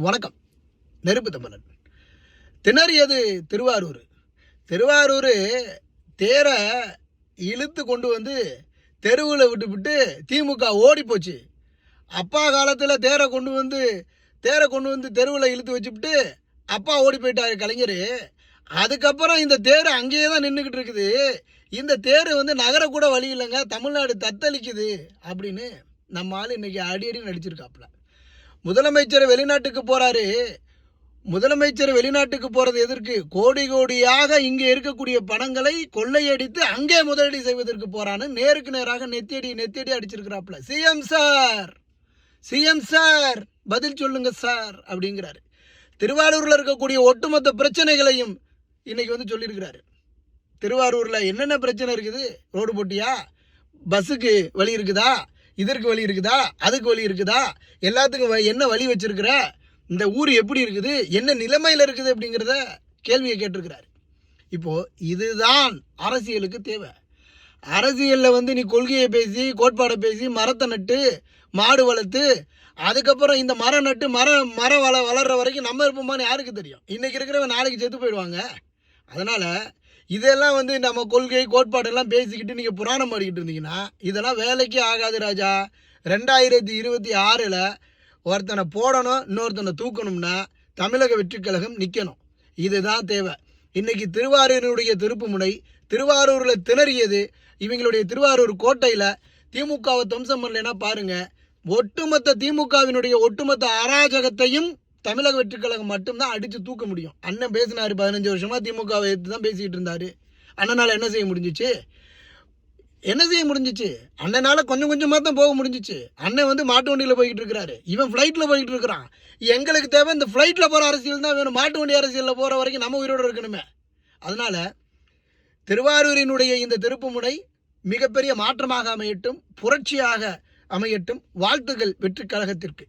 வணக்கம். நெருப்பு தமிழன். திணறியது திருவாரூர். திருவாரூர் தேரை இழுத்து கொண்டு வந்து தெருவில் விட்டுவிட்டு திமுக ஓடி போச்சு. அப்பா காலத்தில் தேரை கொண்டு வந்து தெருவில் இழுத்து வச்சுவிட்டு அப்பா ஓடி போயிட்டாரு கலைஞர். அதுக்கப்புறம் இந்த தேர் அங்கேயே தான் நின்றுக்கிட்டு இருக்குது. இந்த தேர் நகரக்கூட வழி இல்லைங்க, தமிழ்நாடு தத்தளிக்குது அப்படின்னு நம்ம ஆள் இன்னைக்கு அடி நடிச்சிருக்காப்புல. முதலமைச்சர் வெளிநாட்டுக்கு போறாரு. முதலமைச்சர் வெளிநாட்டுக்கு போறது எதற்கு? கோடி கோடியாக இங்கே இருக்கக்கூடிய பணங்களை கொள்ளையடித்து அங்கே முதலீடு செய்வதற்கு போறான்னு நேருக்கு நேராக நெத்தியடி அடிச்சிருக்கிறாப்புல. சிஎம் சார் பதில் சொல்லுங்க சார் அப்படிங்கிறாரு. திருவாரூர்ல இருக்கக்கூடிய ஒட்டுமொத்த பிரச்சனைகளையும் இன்னைக்கு சொல்லியிருக்கிறாரு. திருவாரூர்ல என்னென்ன பிரச்சனை இருக்குது? ரோடு போட்டியா? பஸ்ஸுக்கு வழி இருக்குதா? இதற்கு வழி இருக்குதா? அதுக்கு வழி இருக்குதா? எல்லாத்துக்கும் என்ன வழி வச்சிருக்கிற? இந்த ஊர் எப்படி இருக்குது? என்ன நிலைமையில் இருக்குது? அப்படிங்கிறத கேள்வியை கேட்டிருக்கிறாரு. இப்போது இதுதான் அரசியலுக்கு தேவை. அரசியலில் நீ கொள்கையை பேசி, கோட்பாடை பேசி, மரத்தை நட்டு, மாடு வளர்த்து, அதுக்கப்புறம் இந்த மரம் நட்டு மரம் வளர்கிற வரைக்கும் நம்ம இருப்போமான்னு யாருக்கு தெரியும்? இன்றைக்கி இருக்கிறவங்க நாளைக்கு செத்து போயிடுவாங்க. அதனால் இதெல்லாம் நம்ம கொள்கை கோட்பாடெல்லாம் பேசிக்கிட்டு நீங்கள் புராணம் பாடிக்கிட்டு இருந்தீங்கன்னா இதெல்லாம் வேலைக்கே ஆகாது ராஜா. 2026 ஒருத்தனை போடணும், இன்னொருத்தனை தூக்கணும்னா தமிழக வெற்றிக் கழகம் நிற்கணும். இதுதான் தேவை. இன்றைக்கி திருவாரூரினுடைய திருப்பு முனை, திருவாரூரில் திணறியது. இவங்களுடைய திருவாரூர் கோட்டையில் திமுகவை துவம்சம் பண்ணலைன்னா பாருங்கள், ஒட்டுமொத்த திமுகவினுடைய ஒட்டுமொத்த அராஜகத்தையும் தமிழக வெற்றிக் கழகம் மட்டும்தான் அடித்து தூக்க முடியும். அண்ணன் பேசினார், 15 வருஷமாக திமுகவை எடுத்து தான் பேசிக்கிட்டு இருந்தார். அண்ணனால் என்ன செய்ய முடிஞ்சிச்சு? அண்ணனால் கொஞ்சம் கொஞ்சமாக தான் போக முடிஞ்சிச்சு. அண்ணன் மாட்டு வண்டியில் போய்கிட்டு இருக்கிறாரு, இவன் ஃப்ளைட்டில் போய்கிட்டு இருக்கிறான். எங்களுக்கு தேவை இந்த ஃப்ளைட்டில் போகிற அரசியல் தான் வேணும். மாட்டு வண்டி அரசியலில் போகிற வரைக்கும் நம்ம உயிரோடு இருக்கணுமே. அதனால் திருவாரூரினுடைய இந்த திருப்பு முனை மிகப்பெரிய மாற்றமாக அமையட்டும், புரட்சியாக அமையட்டும். வாழ்த்துக்கள் வெற்றிக் கழகத்திற்கு.